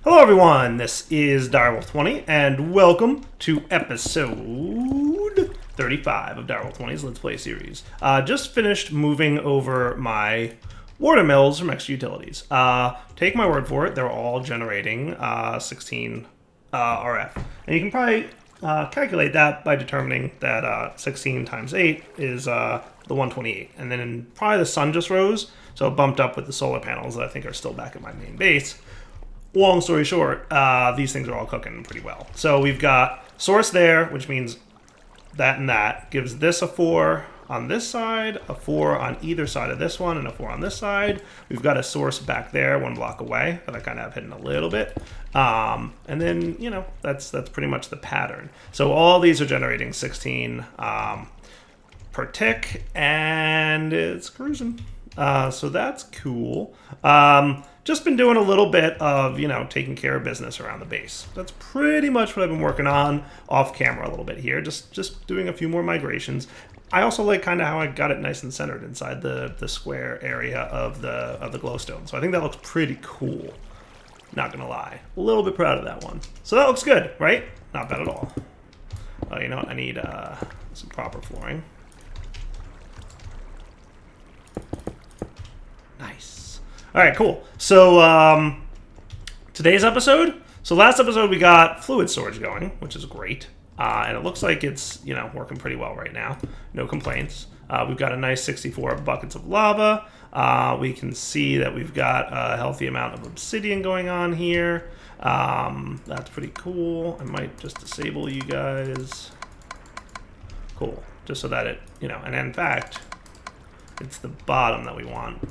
Hello everyone, this is Direwolf20 and welcome to episode 35 of Direwolf20's Let's Play series. Just finished moving over my water mills from Extra Utilities. Take my word for it, they're all generating 16 RF. And you can probably calculate that by determining that 16 times 8 is the 128. And then probably the sun just rose, so it bumped up with the solar panels that I think are still back at my main base. Long story short, these things are all cooking pretty well. So we've got source there, which means that and that. Gives this a 4 on this side, a 4 on either side of this one, and a 4 on this side. We've got a source back there, 1 block away, that I kind of have hidden a little bit. And then, you know, that's pretty much the pattern. So all these are generating 16 per tick, and it's cruising. So that's cool. Just been doing a little bit of, you know, taking care of business around the base. That's pretty much what I've been working on off camera a little bit here. Just doing a few more migrations. I also like kind of how I got it nice and centered inside the square area of the glowstone. So I think that looks pretty cool. Not gonna lie. A little bit proud of that one. So that looks good, right? Not bad at all. Oh, you know what? I need some proper flooring. Nice. All right, cool. So today's episode. So last episode we got fluid storage going, which is great, and it looks like it's working pretty well right now. No complaints. We've got a nice 64 buckets of lava. We can see that we've got a healthy amount of obsidian going on here. That's pretty cool. I might just disable you guys. Cool, just so that it and in fact, it's the bottom that we want.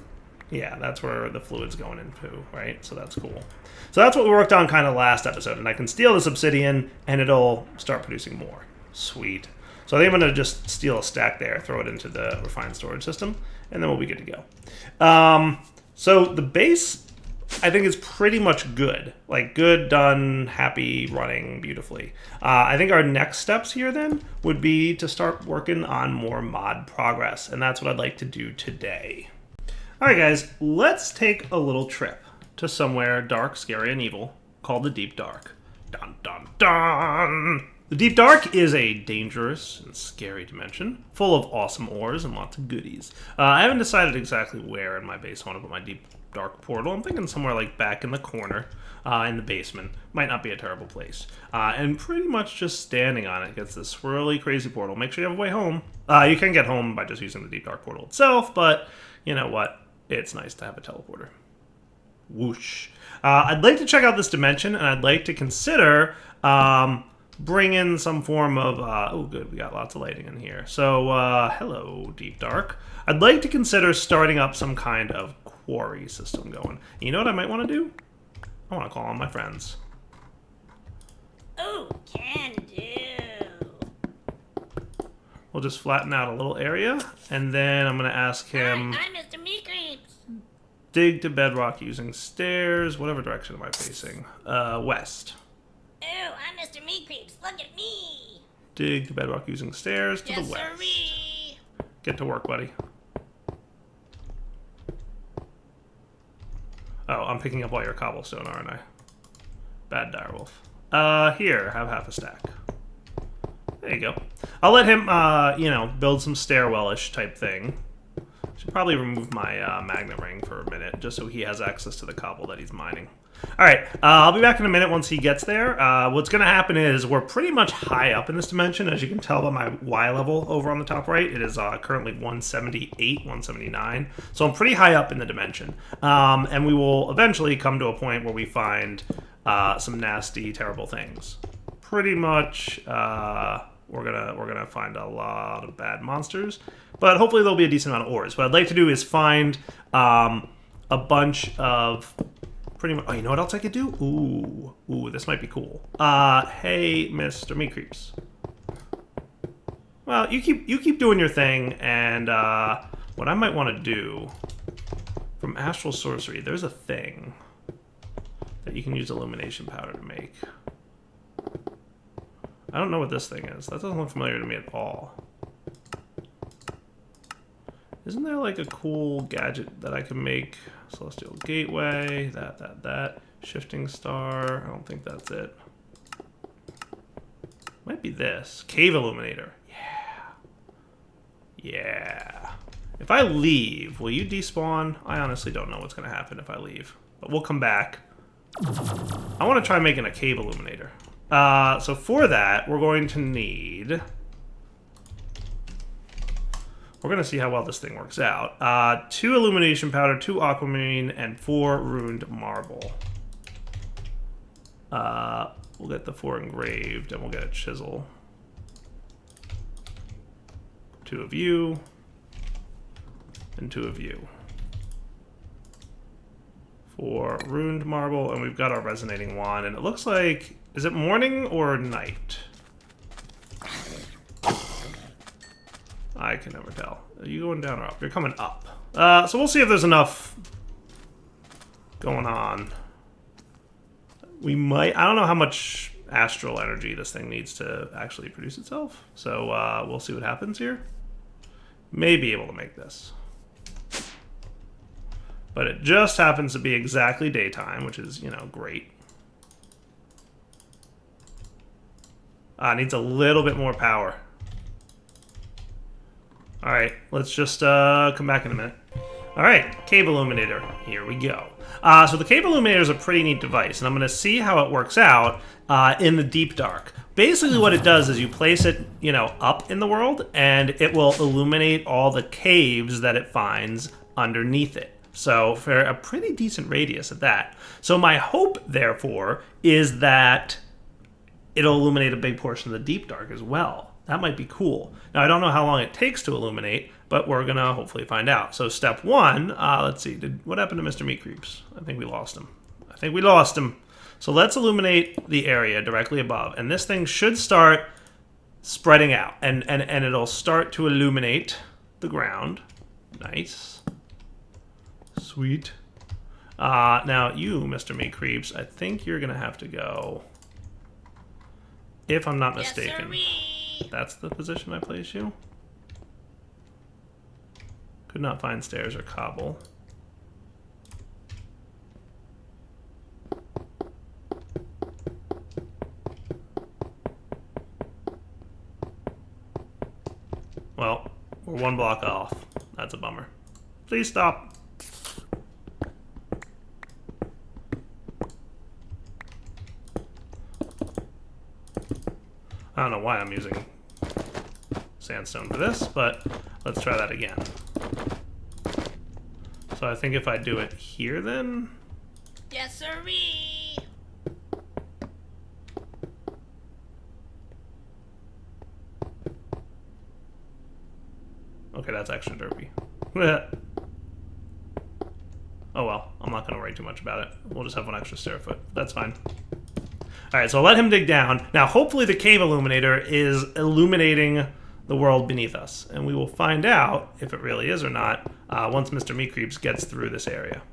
Yeah, that's where the fluid's going into, right? So that's cool. So that's what we worked on kind of last episode, and I can steal this obsidian, and it'll start producing more. Sweet. So I think I'm going to just steal a stack there, throw it into the refined storage system, and then we'll be good to go. So the base, I think, is pretty much good. Like, good, done, happy, running beautifully. I think our next steps here, then, would be to start working on more mod progress, and that's what I'd like to do today. Alright guys, let's take a little trip to somewhere dark, scary, and evil called the Deep Dark. Dun dun dun! The Deep Dark is a dangerous and scary dimension, full of awesome ores and lots of goodies. I haven't decided exactly where in my base I want to put my Deep Dark portal. I'm thinking somewhere like back in the corner in the basement. Might not be a terrible place. And pretty much just standing on it gets this swirly, crazy portal. Make sure you have a way home. You can get home by just using the Deep Dark portal itself, but you know what? It's nice to have a teleporter. Whoosh. I'd like to check out this dimension, and I'd like to consider bringing some form of... oh, good. We got lots of lighting in here. So, hello, Deep Dark. I'd like to consider starting up some kind of quarry system going. You know what I might want to do? I want to call on my friends. Oh, can do. We'll just flatten out a little area, and then I'm going to ask him... Hi, Mr. Meat Creeps. Dig to bedrock using stairs. Whatever direction am I facing? West. Oh, I'm Mr. Meat Creeps. Look at me. Dig to bedrock using stairs to the west. Sirree. Get to work, buddy. Oh, I'm picking up all your cobblestone, aren't I? Bad direwolf. Here, have half a stack. There you go. I'll let him, build some stairwell-ish type thing. Should probably remove my magnet ring for a minute, just so he has access to the cobble that he's mining. Alright, I'll be back in a minute once he gets there. What's going to happen is we're pretty much high up in this dimension, as you can tell by my Y level over on the top right. It is currently 178, 179. So I'm pretty high up in the dimension. And we will eventually come to a point where we find some nasty, terrible things. Pretty much... We're gonna find a lot of bad monsters, but hopefully there'll be a decent amount of ores. What I'd like to do is find a bunch of pretty much. Oh, you know what else I could do? Ooh, this might be cool. Hey, Mr. Meat Creeps. Well, you keep doing your thing, and what I might want to do from Astral Sorcery, there's a thing that you can use illumination powder to make. I don't know what this thing is. That doesn't look familiar to me at all. Isn't there like a cool gadget that I can make? Celestial Gateway, that. Shifting star. I don't think that's it. Might be this. Cave illuminator. Yeah. If I leave, will you despawn? I honestly don't know what's going to happen if I leave. But we'll come back. I want to try making a cave illuminator. So for that, we're going to need... We're going to see how well this thing works out. 2 illumination powder, 2 aquamarine, and 4 ruined marble. We'll get the 4 engraved, and we'll get a chisel. 2 of you, and 2 of you. 4 ruined marble, and we've got our resonating wand, and it looks like... Is it morning or night? I can never tell. Are you going down or up? You're coming up. So we'll see if there's enough going on. We might... I don't know how much astral energy this thing needs to actually produce itself. So we'll see what happens here. May be able to make this. But it just happens to be exactly daytime, which is, you know, great. Needs a little bit more power. Alright, let's just come back in a minute. Alright, cave illuminator. Here we go. So the cave illuminator is a pretty neat device, and I'm going to see how it works out in the deep dark. Basically what it does is you place it, you know, up in the world, and it will illuminate all the caves that it finds underneath it. So for a pretty decent radius at that. So my hope, therefore, is that it'll illuminate a big portion of the deep dark as well. That might be cool. Now, I don't know how long it takes to illuminate, but we're going to hopefully find out. So step 1, let's see. What happened to Mr. Meat Creeps? I think we lost him. I think we lost him. So let's illuminate the area directly above. And this thing should start spreading out. And it'll start to illuminate the ground. Nice. Sweet. Now, you, Mr. Meat Creeps, I think you're going to have to go... If I'm not mistaken. Yes, that's the position I place you. Could not find stairs or cobble. Well, we're 1 block off. That's a bummer. Please stop. I don't know why I'm using sandstone for this, but let's try that again. So I think if I do it here then... Yes, sirree. Okay, that's extra derpy. Oh well, I'm not going to worry too much about it. We'll just have 1 extra stair foot. That's fine. Alright, so I'll let him dig down. Now, hopefully the cave illuminator is illuminating the world beneath us. And we will find out if it really is or not once Mr. Meat Creeps gets through this area.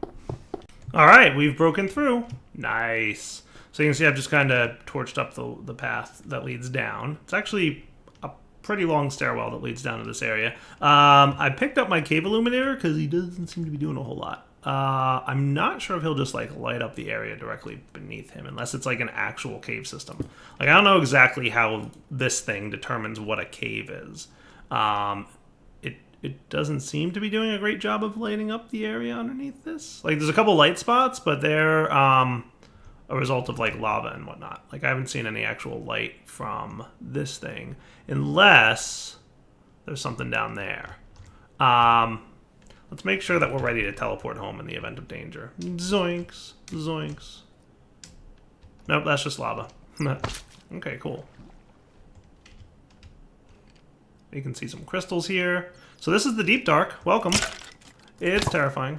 Alright, we've broken through. Nice. So you can see I've just kind of torched up the path that leads down. It's actually a pretty long stairwell that leads down to this area. I picked up my cave illuminator because he doesn't seem to be doing a whole lot. I'm not sure if he'll just like light up the area directly beneath him, unless it's like an actual cave system. Like, I don't know exactly how this thing determines what a cave is. It doesn't seem to be doing a great job of lighting up the area underneath this. Like, there's a couple light spots, but they're a result of like lava and whatnot. Like, I haven't seen any actual light from this thing, unless there's something down there. Let's make sure that we're ready to teleport home in the event of danger. Zoinks. Zoinks. Nope, that's just lava. Okay, cool. You can see some crystals here. So this is the deep dark. Welcome. It's terrifying.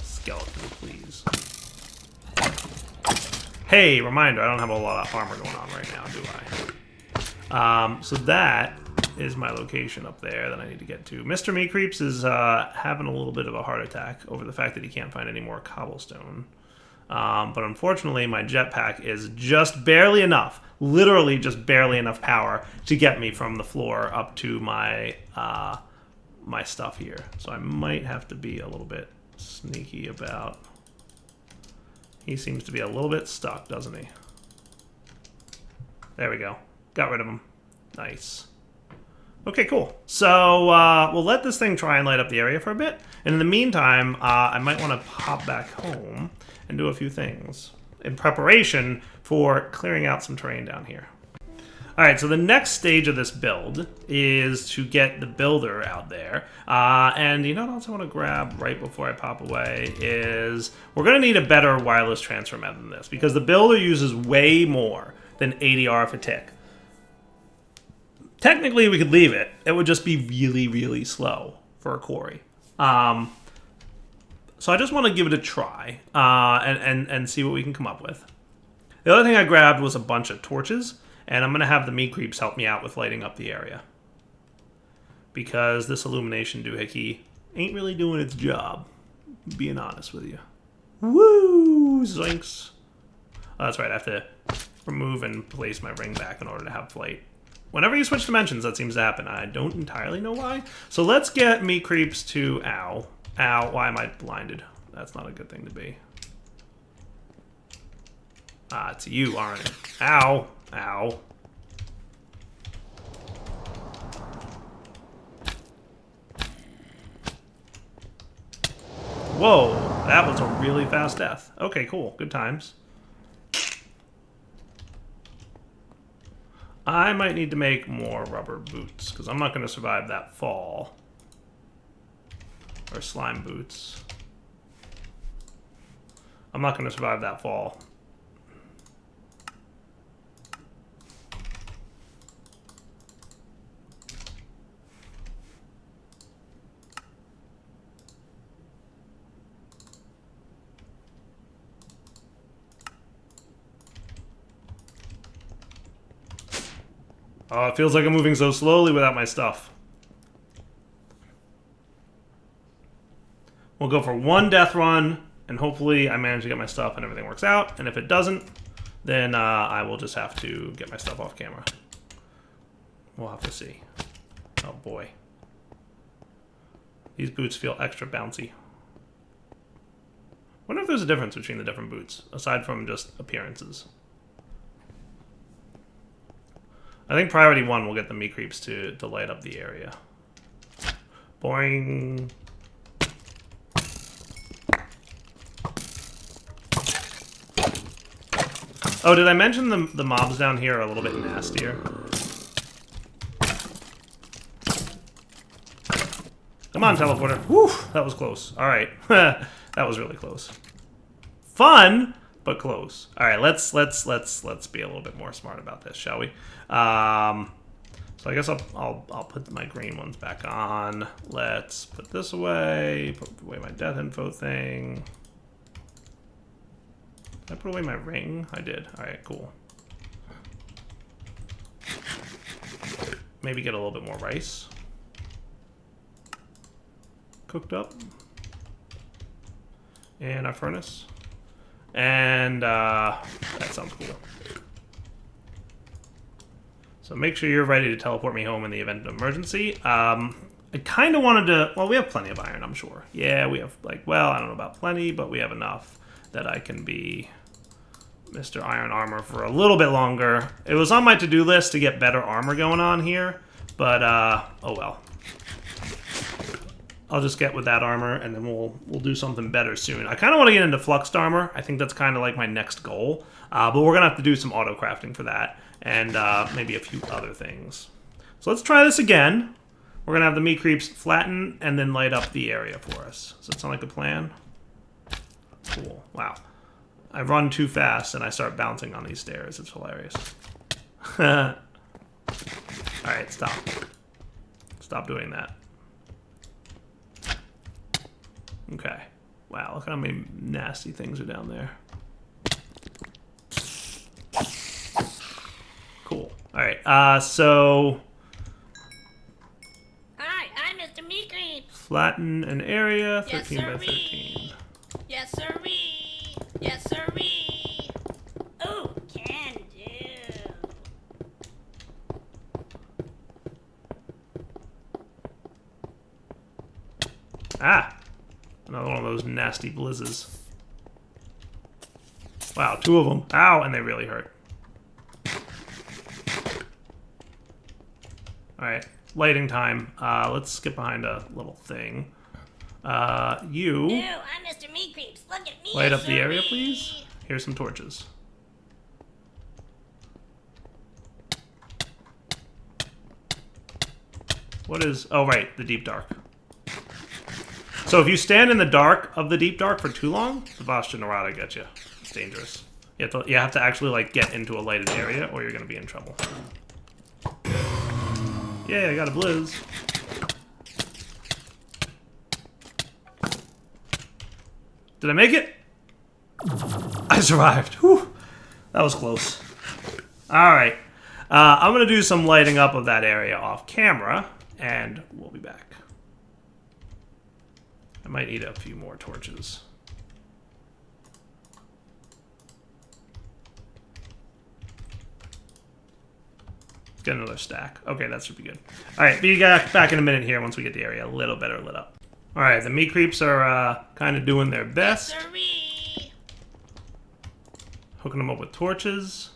Skeleton, please. Hey, reminder, I don't have a lot of armor going on right now, do I? So that is my location up there that I need to get to. Mr. Meat Creeps is having a little bit of a heart attack over the fact that he can't find any more cobblestone. But unfortunately, my jetpack is just barely enough, literally just barely enough power to get me from the floor up to my my stuff here. So I might have to be a little bit sneaky about. He seems to be a little bit stuck, doesn't he? There we go. Got rid of him. Nice. Okay, cool. So we'll let this thing try and light up the area for a bit. And in the meantime, I might want to pop back home and do a few things in preparation for clearing out some terrain down here. All right, so the next stage of this build is to get the builder out there. And you know what else I want to grab right before I pop away is we're going to need a better wireless transfer method than this because the builder uses way more than 80 RF a tick. Technically, we could leave it. It would just be really, really slow for a quarry. So I just want to give it a try and see what we can come up with. The other thing I grabbed was a bunch of torches, and I'm going to have the meat creeps help me out with lighting up the area. Because this illumination doohickey ain't really doing its job, being honest with you. Woo! Zoinks. Oh, that's right, I have to remove and place my ring back in order to have flight. Whenever you switch dimensions, that seems to happen. I don't entirely know why. So let's get meat creeps to... Ow. Ow. Why am I blinded? That's not a good thing to be. Ah, it's you, aren't it? Ow. Ow. Whoa. That was a really fast death. Okay, cool. Good times. I might need to make more rubber boots, because I'm not going to survive that fall. Or slime boots. I'm not going to survive that fall. Oh, it feels like I'm moving so slowly without my stuff. We'll go for one death run, and hopefully I manage to get my stuff and everything works out. And if it doesn't, then I will just have to get my stuff off camera. We'll have to see. Oh boy. These boots feel extra bouncy. Wonder if there's a difference between the different boots, aside from just appearances. I think priority 1 will get the meat creeps to light up the area. Boing. Oh, did I mention the mobs down here are a little bit nastier? Come on, teleporter. Whew, that was close. All right, that was really close. Fun, but close. All right, let's be a little bit more smart about this, shall we? So I guess I'll put my green ones back on. Let's put this away. Put away my death info thing. Did I put away my ring? I did. All right, cool. Maybe get a little bit more rice cooked up in our furnace. And that sounds cool. So make sure you're ready to teleport me home in the event of emergency. I kind of wanted to... Well, we have plenty of iron, I'm sure. Yeah, we have, like, well, I don't know about plenty, but we have enough that I can be Mr. Iron Armor for a little bit longer. It was on my to-do list to get better armor going on here, but, oh well. I'll just get with that armor, and then we'll do something better soon. I kind of want to get into fluxed armor. I think that's kind of like my next goal. But we're going to have to do some auto crafting for that, and maybe a few other things. So let's try this again. We're going to have the meat creeps flatten and then light up the area for us. Does that sound like a plan? Cool. Wow. I run too fast, and I start bouncing on these stairs. It's hilarious. All right, stop. Stop doing that. Okay. Wow, look how many nasty things are down there. Cool. Alright, so... Hi, I'm Mr. Meat Creeps. Flatten an area, 13 by 13. Yes, sirree. Yes, sirree. Ooh, can do. Ah! Another one of those nasty blizzes. Wow, 2 of them. Ow, and they really hurt. Alright, lighting time. Let's get behind a little thing. You... Ew, I'm Mr. Meat Creeps. Look at me. Light up the area, sorry. please. Here's some torches. What is... Oh, right, the deep dark. So if you stand in the dark of the deep dark for too long, the Vashta Narada gets you. It's dangerous. You have to actually, like, get into a lighted area, or you're going to be in trouble. Yeah, I got a blizz. Did I make it? I survived. Whew. That was close. Alright. I'm going to do some lighting up of that area off camera, and we'll be back. I might need a few more torches. Let's get another stack. Okay, that should be good. Alright, be back in a minute here once we get the area a little better lit up. Alright, the meat creeps are kind of doing their best. Sorry. Hooking them up with torches.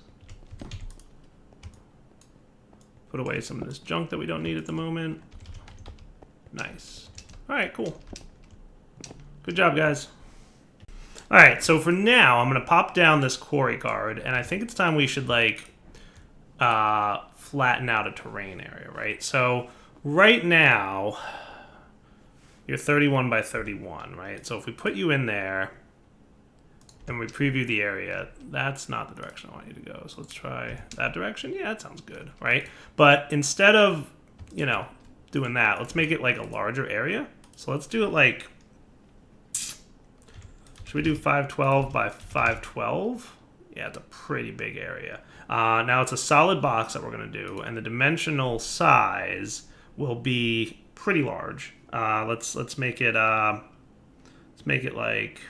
Put away some of this junk that we don't need at the moment. Nice. Alright, cool. Good job, guys. Alright, so for now, I'm going to pop down this quarry card, and I think it's time we should, like, flatten out a terrain area, right? So, right now, you're 31 by 31, right? So if we put you in there, and we preview the area, that's not the direction I want you to go. So let's try that direction. Yeah, that sounds good, right? But instead of, you know, doing that, let's make it, like, a larger area. So let's do it, like... Should we do 512 by 512? Yeah, it's a pretty big area. Now it's a solid box that we're going to do, and the dimensional size will be pretty large. Let's make it like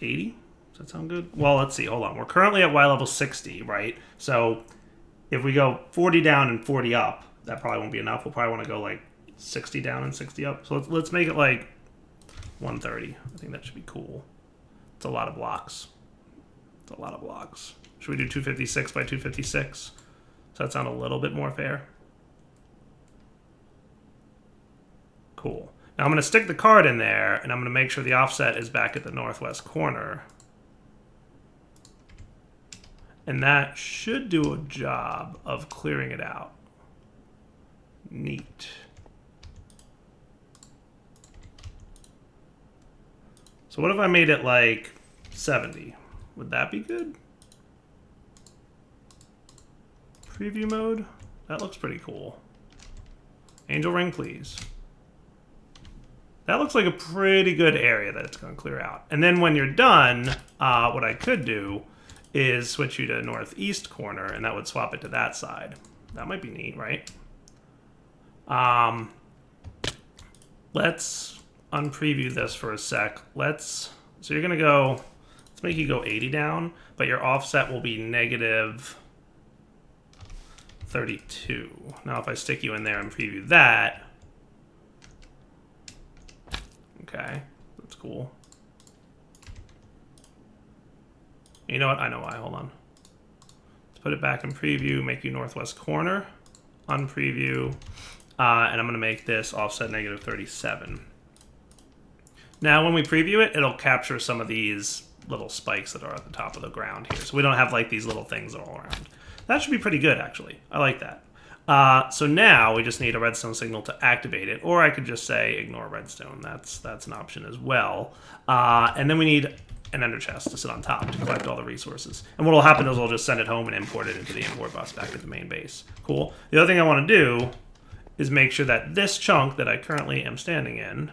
80. Does that sound good? Well, let's see. Hold on. We're currently at Y level 60, right? So if we go 40 down and 40 up, that probably won't be enough. We'll probably want to go like 60 down and 60 up. So let's make it like 130. I think that should be cool. It's a lot of blocks. It's a lot of blocks. Should we do 256 by 256? Does that sound a little bit more fair? Cool. Now I'm going to stick the card in there, and I'm going to make sure the offset is back at the northwest corner. And that should do a job of clearing it out. Neat. So what if I made it like 70? Would that be good? Preview mode? That looks pretty cool. Angel ring, please. That looks like a pretty good area that it's going to clear out. And then when you're done, what I could do is switch you to northeast corner, and that would swap it to that side. That might be neat, right? Let's unpreview this for a sec. So you're going to go, let's make you go 80 down, but your offset will be negative 32. Now if I stick you in there and preview that, okay, that's cool. You know what? I know why. Hold on. Let's put it back in preview, make you northwest corner, unpreview, and I'm going to make this offset negative 37. Now, when we preview it, it'll capture some of these little spikes that are at the top of the ground here. So we don't have like these little things all around. That should be pretty good, actually. I like that. So now we just need a redstone signal to activate it, or I could just say ignore redstone. That's an option as well. And then we need an ender chest to sit on top to collect all the resources. And what will happen is we'll just send it home and import it into the import bus back at the main base. Cool. The other thing I want to do is make sure that this chunk that I currently am standing in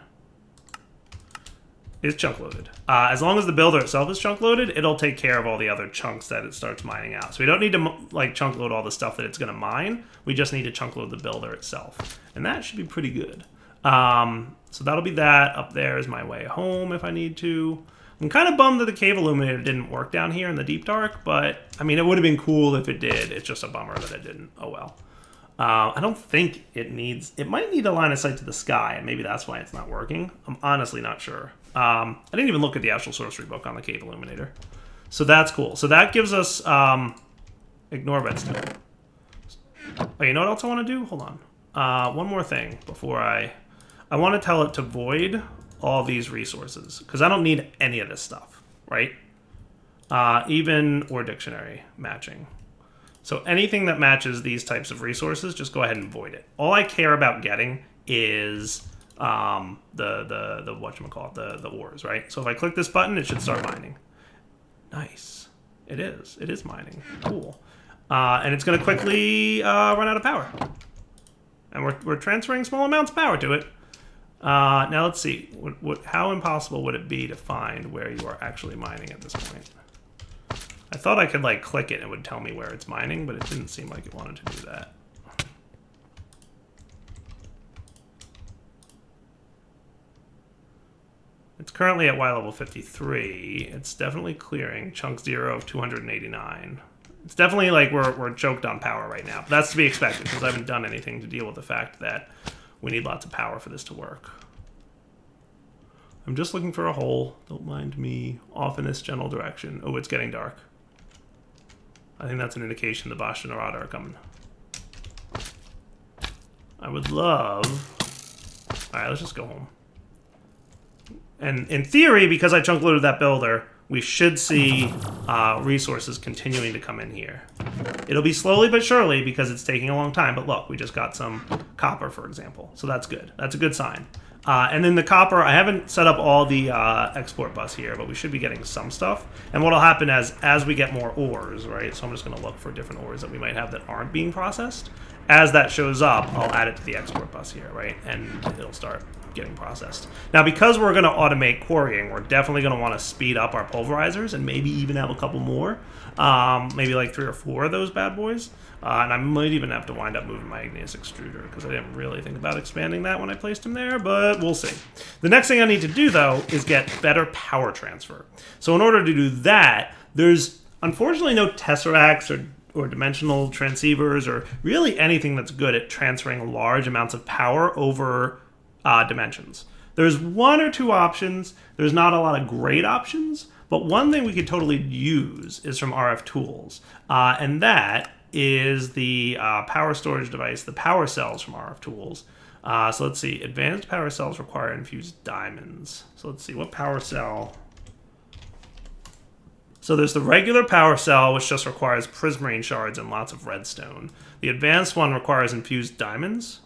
is chunk loaded. As long as the builder itself is chunk loaded, it'll take care of all the other chunks that it starts mining out. So we don't need to like chunk load all the stuff that it's going to mine. We just need to chunk load the builder itself. And that should be pretty good. So that'll be that. Up there is my way home if I need to. I'm kind of bummed that the cave illuminator didn't work down here in the deep dark, but I mean, it would have been cool if it did. It's just a bummer that it didn't. Oh well. I don't think it needs... It might need a line of sight to the sky, and maybe that's why it's not working. I'm honestly not sure. I didn't even look at the actual sorcery book on the cave illuminator. So that's cool. So that gives us... ignore redstone. Oh, you know what else I want to do? Hold on. One more thing before I want to tell it to void all these resources, because I don't need any of this stuff, right? Even or dictionary matching. So anything that matches these types of resources, just go ahead and void it. All I care about getting is the whatchamacallit, the ores, right? So if I click this button, it should start mining. Nice. It is. It is mining. Cool. And it's going to quickly run out of power. And we're transferring small amounts of power to it. Now let's see. How impossible would it be to find where you are actually mining at this point? I thought I could like click it and it would tell me where it's mining, but it didn't seem like it wanted to do that. It's currently at Y level 53. It's definitely clearing. Chunk 0 of 289. It's definitely like we're choked on power right now. But that's to be expected because I haven't done anything to deal with the fact that we need lots of power for this to work. I'm just looking for a hole. Don't mind me. Off in this general direction. Oh, it's getting dark. I think that's an indication the Bosch and Arada are coming. I would love... Alright, let's just go home. And in theory, because I chunk loaded that builder, we should see resources continuing to come in here. It'll be slowly but surely because it's taking a long time. But look, we just got some copper, for example. So that's good. That's a good sign. And then the copper, I haven't set up all the export bus here, but we should be getting some stuff. And what'll happen as we get more ores, right? So I'm just going to look for different ores that we might have that aren't being processed. As that shows up, I'll add it to the export bus here, right? And it'll start getting processed. Now, because we're going to automate quarrying, we're definitely going to want to speed up our pulverizers and maybe even have a couple more. Maybe like 3 or 4 of those bad boys. And I might even have to wind up moving my igneous extruder because I didn't really think about expanding that when I placed him there, but we'll see. The next thing I need to do, though, is get better power transfer. So in order to do that, there's unfortunately no tesseracts or dimensional transceivers or really anything that's good at transferring large amounts of power over dimensions. There's 1 or 2 options. There's not a lot of great options, but one thing we could totally use is from RF Tools, and that is the power storage device, the power cells from RF Tools. So let's see, advanced power cells require infused diamonds. So let's see, what power cell? So there's the regular power cell, which just requires prismarine shards and lots of redstone. The advanced one requires infused diamonds,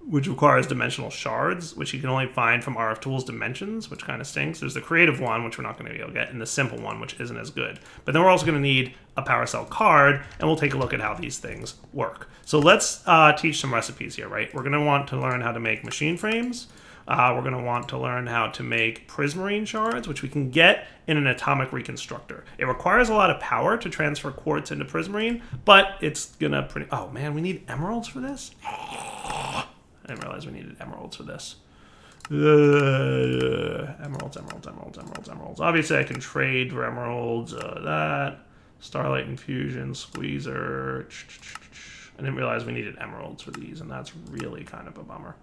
which requires dimensional shards, which you can only find from RF Tools Dimensions, which kind of stinks. There's the creative one, which we're not going to be able to get, and the simple one, which isn't as good. But then we're also going to need a power cell card, and we'll take a look at how these things work. So let's teach some recipes here, right? We're going to want to learn how to make machine frames. We're going to want to learn how to make prismarine shards, which we can get in an atomic reconstructor. It requires a lot of power to transfer quartz into prismarine, but it's going to... Oh, man, we need emeralds for this? I didn't realize we needed emeralds for this. Emeralds. Obviously, I can trade for emeralds. That. Starlight Infusion, Squeezer. I didn't realize we needed emeralds for these, and that's really kind of a bummer.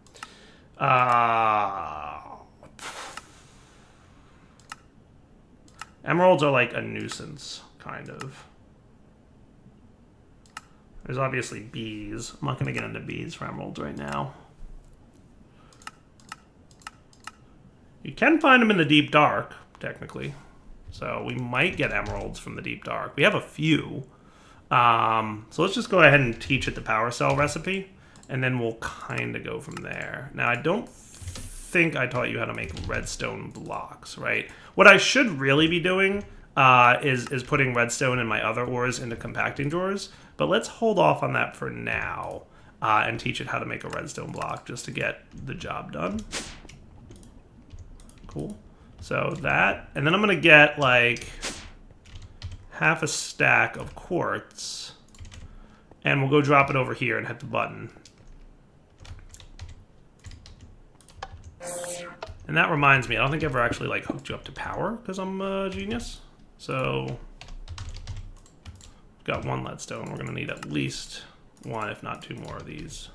Emeralds are like a nuisance, kind of. There's obviously bees. I'm not going to get into bees for emeralds right now. You can find them in the deep dark, technically. So we might get emeralds from the deep dark. We have a few. So let's just go ahead and teach it the power cell recipe. And then we'll kind of go from there. Now, I don't think I taught you how to make redstone blocks, right? What I should really be doing is putting redstone and my other ores into compacting drawers. But let's hold off on that for now and teach it how to make a redstone block just to get the job done. Cool. So that, and then I'm going to get like half a stack of quartz. And we'll go drop it over here and hit the button. And that reminds me, I don't think I ever actually like hooked you up to power because I'm a genius. So got 1 leadstone. We're going to need at least 1, if not 2 more of these.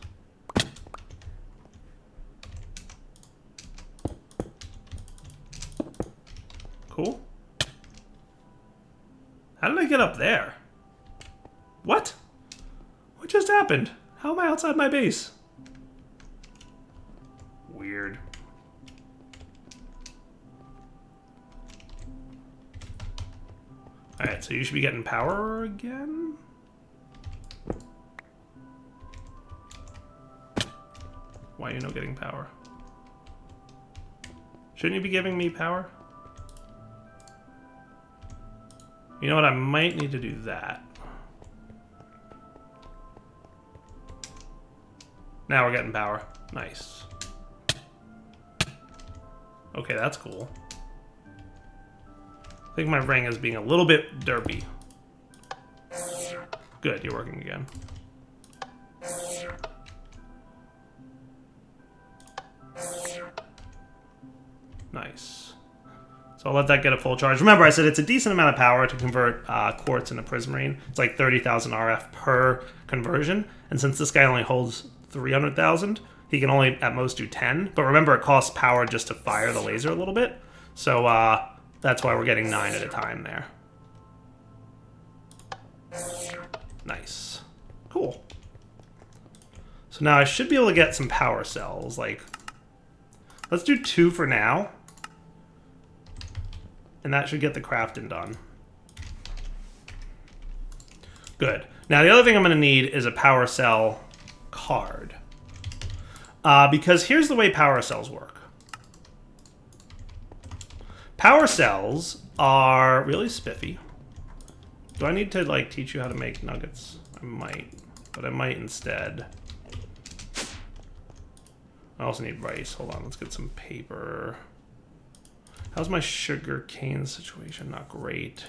Cool. How did I get up there? What? What just happened? How am I outside my base? Weird. Alright, so you should be getting power again? Why are you not getting power? Shouldn't you be giving me power? You know what? I might need to do that. Now we're getting power. Nice. Okay, that's cool. I think my ring is being a little bit derpy. Good, you're working again. Nice. So I'll let that get a full charge. Remember, I said it's a decent amount of power to convert quartz into prismarine. It's like 30,000 RF per conversion. And since this guy only holds 300,000, he can only at most do 10. But remember, it costs power just to fire the laser a little bit. So that's why we're getting 9 at a time there. Nice. Cool. So now I should be able to get some power cells. Like, let's do 2 for now. And that should get the crafting done. Good. Now the other thing I'm going to need is a power cell card. Because here's the way power cells work. Power cells are really spiffy. Do I need to like teach you how to make nuggets? I might, but I might instead. I also need rice. Hold on, let's get some paper. How's my sugar cane situation? Not great.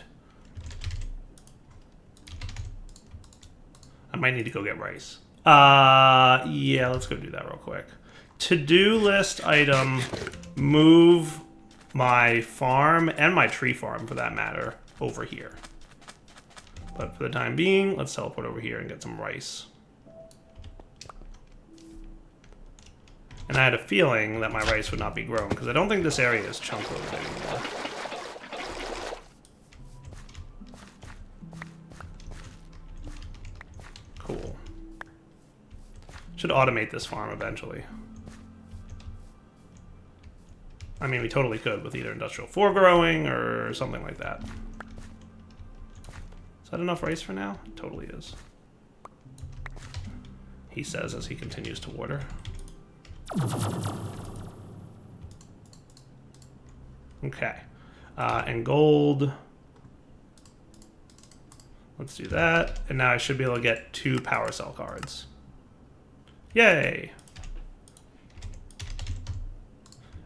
I might need to go get rice. Yeah, let's go do that real quick. To-do list item, move my farm, and my tree farm for that matter, over here. But for the time being, let's teleport over here and get some rice. And I had a feeling that my rice would not be grown, because I don't think this area is chunk loaded anymore. Cool. Should automate this farm eventually. I mean, we totally could with either industrial foregrowing or something like that. Is that enough rice for now? It totally is. He says as he continues to water. Okay. And gold. Let's do that. And now I should be able to get 2 power cell cards. Yay!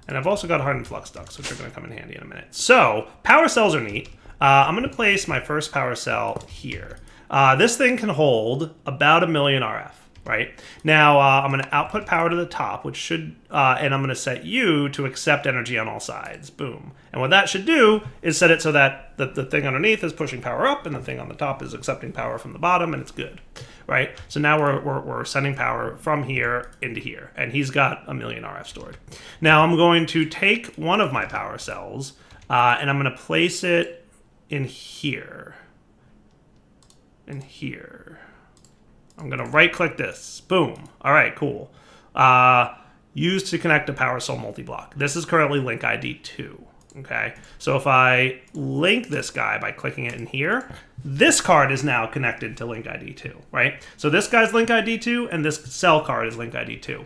And I've also got hardened flux ducts, which are going to come in handy in a minute. So, power cells are neat. I'm going to place my first power cell here. This thing can hold about 1 million RF. Right? Now, I'm going to output power to the top, which should, and I'm going to set you to accept energy on all sides. Boom. And what that should do is set it so that the thing underneath is pushing power up, and the thing on the top is accepting power from the bottom, and it's good. Right? So now we're sending power from here into here, and he's got 1 million RF stored. Now, I'm going to take one of my power cells, and I'm going to place it in here. In here. I'm going to right-click this. Boom. All right, cool. Use to connect to power cell multi-block. This is currently link ID 2. Okay, so if I link this guy by clicking it in here, this card is now connected to link ID 2, right? So this guy's link ID 2, and this cell card is link ID 2.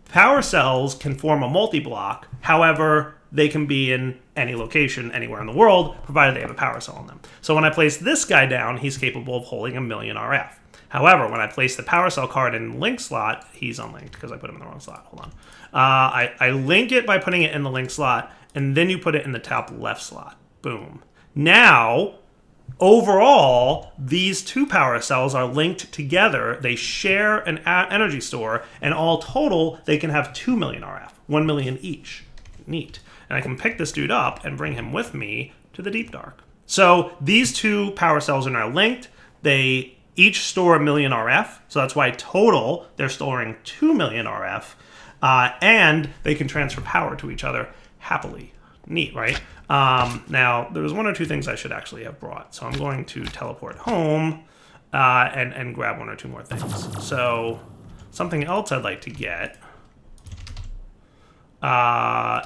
Power cells can form a multi-block. However, they can be in any location anywhere in the world, provided they have a power cell on them. So when I place this guy down, he's capable of holding 1 million RF. However, when I place the power cell card in link slot, he's unlinked because I put him in the wrong slot. Hold on. I link it by putting it in the link slot, and then you put it in the top left slot. Boom. Now, overall, these 2 power cells are linked together. They share an energy store, and all total, they can have 2 million RF, 1 million each. Neat. And I can pick this dude up and bring him with me to the deep dark. So these 2 power cells are now linked. they each store 1,000,000 RF. So that's why total they're storing 2,000,000 RF. And they can transfer power to each other happily. Neat, right? Now, there was one or two things I should actually have brought. So I'm going to teleport home and grab one or two more things. So something else I'd like to get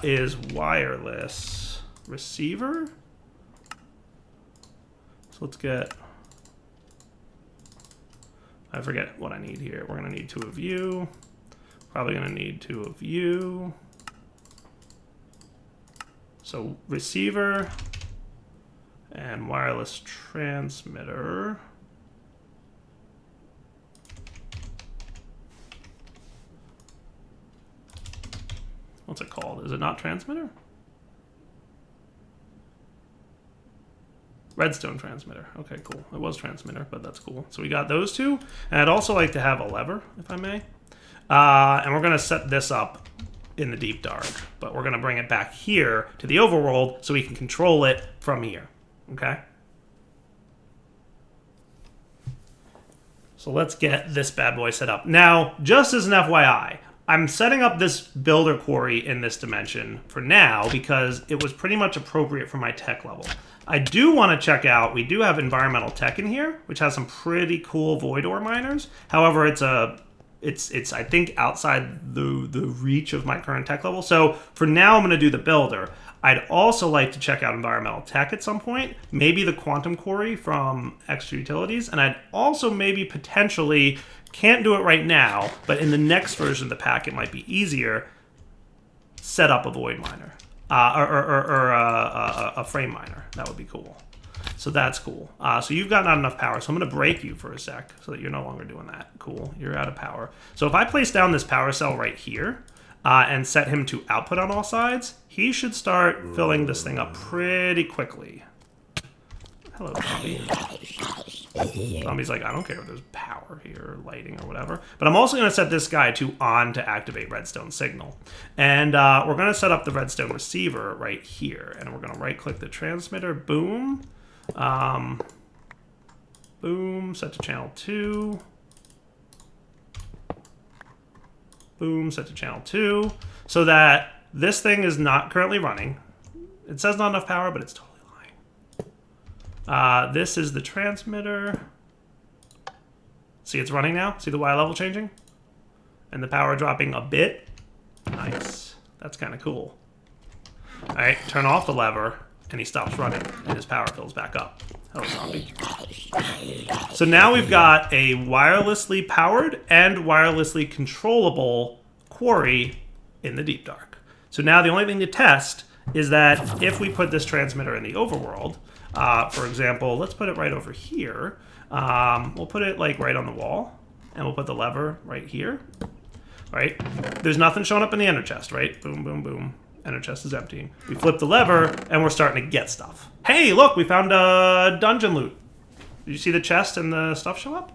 is wireless receiver. So let's get... I forget what I need here. We're going to need 2 of you. Probably going to need 2 of you. So receiver and wireless transmitter. What's it called? Is it not transmitter? Redstone transmitter. Okay, cool. It was transmitter, but that's cool. So we got those 2. And I'd also like to have a lever, if I may. And we're going to set this up in the deep dark. But we're going to bring it back here to the overworld so we can control it from here. Okay? So let's get this bad boy set up. Now, just as an FYI, I'm setting up this builder quarry in this dimension for now because it was pretty much appropriate for my tech level. I do want to check out, we do have environmental tech in here, which has some pretty cool void ore miners. However, it's I think outside the reach of my current tech level. So for now, I'm going to do the builder. I'd also like to check out environmental tech at some point, maybe the quantum quarry from extra utilities, and I'd also maybe potentially, can't do it right now, but in the next version of the pack, it might be easier, set up a void miner. Or a frame miner. That would be cool. So that's cool. So you've got not enough power, so I'm going to break you for a sec so that you're no longer doing that. Cool. You're out of power. So if I place down this power cell right here and set him to output on all sides, he should start filling this thing up pretty quickly. Hello, zombie. Zombie's like, I don't care if there's power here, or lighting, or whatever. But I'm also going to set this guy to on to activate redstone signal. And we're going to set up the redstone receiver right here. And we're going to right-click the transmitter. Boom. Boom. Set to channel 2. Boom. Set to channel 2. So that this thing is not currently running. It says not enough power, but it's totally lying. This is the transmitter. See, it's running now. See the Y level changing? And the power dropping a bit. Nice. That's kind of cool. All right, turn off the lever, and he stops running, and his power fills back up. Hello, zombie. So now we've got a wirelessly powered and wirelessly controllable quarry in the deep dark. So now the only thing to test is that if we put this transmitter in the overworld, for example, let's put it right over here. We'll put it like right on the wall, and we'll put the lever right here. Right? There's nothing showing up in the ender chest, right? Boom, boom, boom. Ender chest is emptying. We flip the lever, and we're starting to get stuff. Hey, look, we found dungeon loot. Did you see the chest and the stuff show up?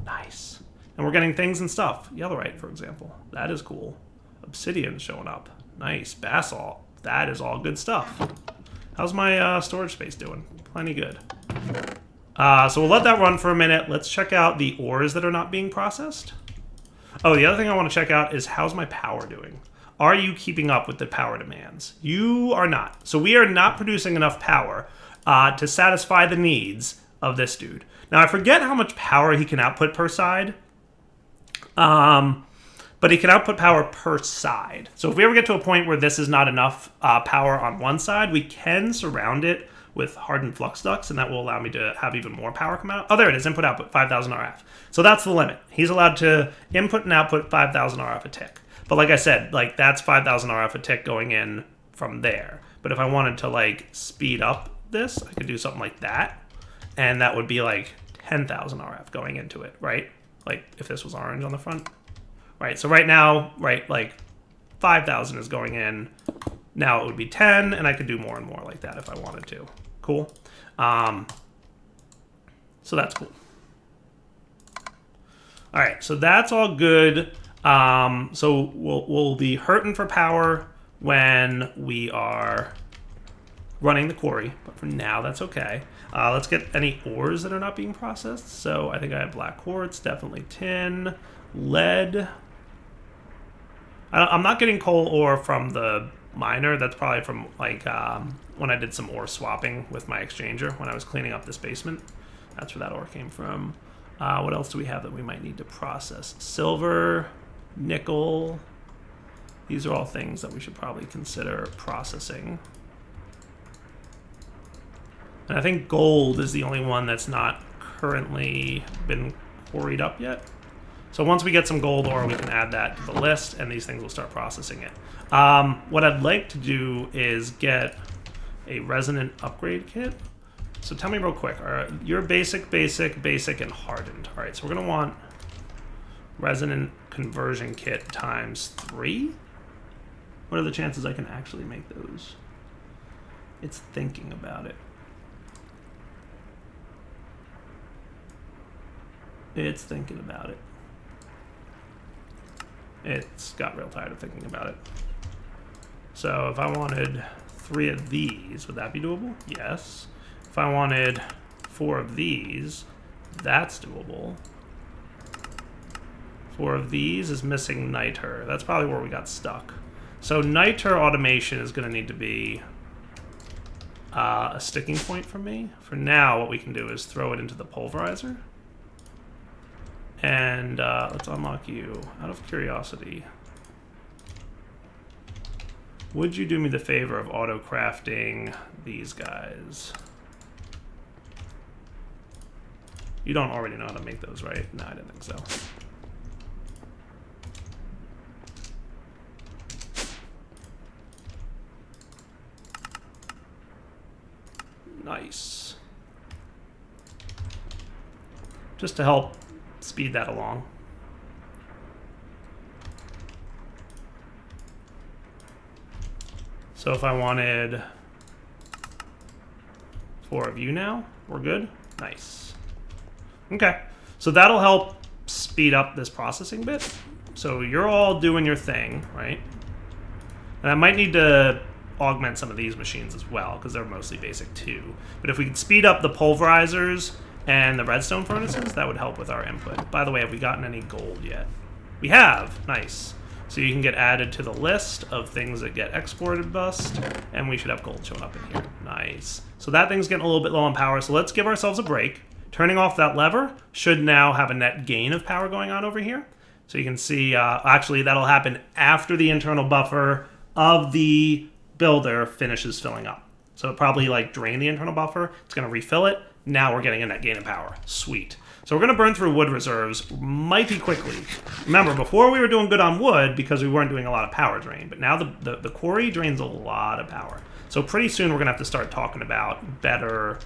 Nice. And we're getting things and stuff. Yellowite, for example. That is cool. Obsidian showing up. Nice. Basalt. That is all good stuff. How's my storage space doing? Plenty good. So we'll let that run for a minute. Let's check out the ores that are not being processed. Oh, the other thing I want to check out is how's my power doing? Are you keeping up with the power demands? You are not. So we are not producing enough power to satisfy the needs of this dude. Now, I forget how much power he can output per side. But he can output power per side. So if we ever get to a point where this is not enough power on one side, we can surround it with hardened flux ducts, and that will allow me to have even more power come out. Oh, there it is, input output, 5,000 RF. So that's the limit. He's allowed to input and output 5,000 RF a tick. But like I said, like that's 5,000 RF a tick going in from there. But if I wanted to like speed up this, I could do something like that, and that would be like 10,000 RF going into it, right? Like if this was orange on the front. Right, so right now, right, like 5,000 is going in. Now it would be 10, and I could do more and more like that if I wanted to. Cool. So that's cool. All right, so that's all good. So we'll be hurting for power when we are running the quarry, but for now that's okay. Let's get any ores that are not being processed. So I think I have black quartz, definitely tin, lead. I'm not getting coal ore from the miner. That's probably from like when I did some ore swapping with my exchanger when I was cleaning up this basement. That's where that ore came from. What else do we have that we might need to process? Silver, nickel. These are all things that we should probably consider processing. And I think gold is the only one that's not currently been quarried up yet. So once we get some gold ore, we can add that to the list, and these things will start processing it. What I'd like to do is get a resonant upgrade kit. So tell me real quick, you're basic, and hardened. All right, so we're gonna want resonant conversion kit ×3. What are the chances I can actually make those? It's thinking about it. It's thinking about it. It's got real tired of thinking about it. So if I wanted 3 of these, would that be doable? Yes. If I wanted 4 of these, that's doable. 4 of these is missing niter. That's probably where we got stuck. So niter automation is going to need to be a sticking point for me. For now, what we can do is throw it into the pulverizer. And let's unlock you. Out of curiosity, would you do me the favor of auto-crafting these guys? You don't already know how to make those, right? No, I didn't think so. Nice. Just to help speed that along. So if I wanted 4 of you now, we're good? Nice. Okay, so that'll help speed up this processing bit. So you're all doing your thing, right? And I might need to augment some of these machines as well, because they're mostly basic too. But if we could speed up the pulverizers and the redstone furnaces, that would help with our input. By the way, have we gotten any gold yet? We have. Nice. So you can get added to the list of things that get exported bust, and we should have gold showing up in here. Nice. So that thing's getting a little bit low on power, so let's give ourselves a break. Turning off that lever should now have a net gain of power going on over here. So you can see, actually that'll happen after the internal buffer of the builder finishes filling up. So it probably like drain the internal buffer. It's going to refill it. Now we're getting a net gain of power. Sweet. So we're going to burn through wood reserves mighty quickly. Remember, before we were doing good on wood because we weren't doing a lot of power drain. But now the quarry drains a lot of power. So pretty soon we're going to have to start talking about better,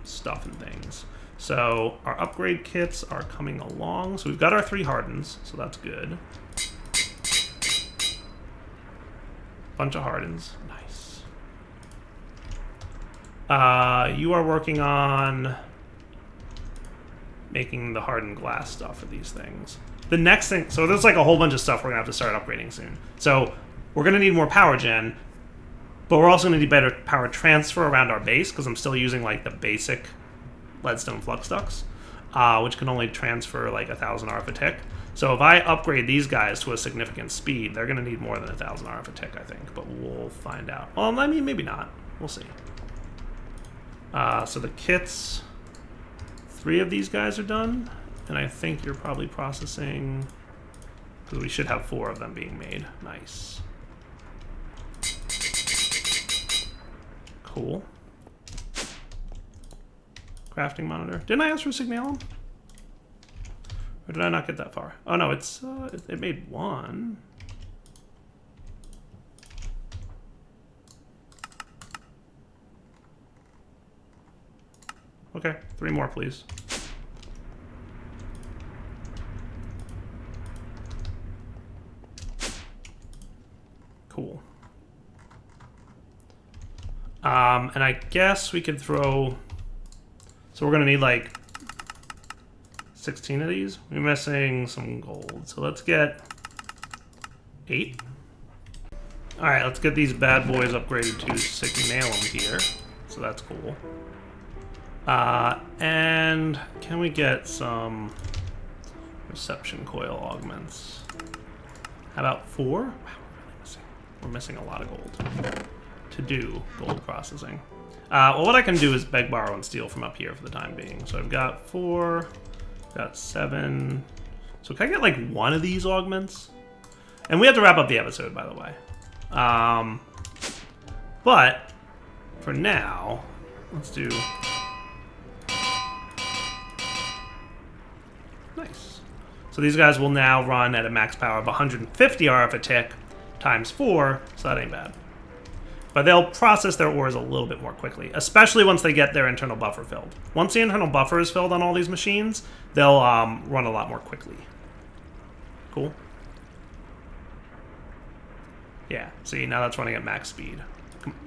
stuff and things. So our upgrade kits are coming along. So we've got our 3 hardens, so that's good. Bunch of hardens. Nice. You are working on making the hardened glass stuff for these things. The next thing, so there's like a whole bunch of stuff we're gonna have to start upgrading soon. So we're gonna need more power gen, but we're also gonna need better power transfer around our base, because I'm still using like the basic leadstone flux ducts, which can only transfer like 1,000 RF a tick. So if I upgrade these guys to a significant speed, they're gonna need more than 1,000 RF a tick, I think, but we'll find out. Well, I mean, maybe not. We'll see. So the kits, 3 of these guys are done, and I think you're probably processing, because we should have 4 of them being made. Nice. Cool. Crafting monitor. Didn't I ask for signalum? Or did I not get that far? Oh no, it's it made 1. Okay, 3 more, please. Cool. And I guess we could throw... So we're gonna need like 16 of these. We're missing some gold. So let's get 8. Alright, let's get these bad boys upgraded to stick nail them here. So that's cool. And can we get some reception coil augments? How about 4? Wow, we're missing a lot of gold to do gold processing. Well, what I can do is beg, borrow, and steal from up here for the time being. So I've got 4, got 7. So can I get like one of these augments? And we have to wrap up the episode, by the way. But for now, let's do. Nice. So these guys will now run at a max power of 150 RF a tick times 4, so that ain't bad. But they'll process their ores a little bit more quickly, especially once they get their internal buffer filled. Once the internal buffer is filled on all these machines, they'll run a lot more quickly. Cool. Yeah, see, now that's running at max speed.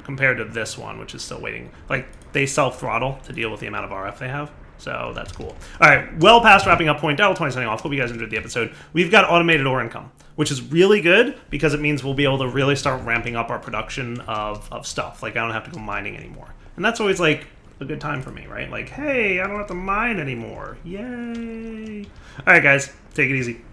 Compared to this one, which is still waiting. Like, they self-throttle to deal with the amount of RF they have. So that's cool. All right, well past wrapping up point. Devil 20 signing off. Hope you guys enjoyed the episode. We've got automated ore income, which is really good because it means we'll be able to really start ramping up our production of stuff. Like, I don't have to go mining anymore. And that's always, like, a good time for me, right? Like, hey, I don't have to mine anymore. Yay. All right, guys, take it easy.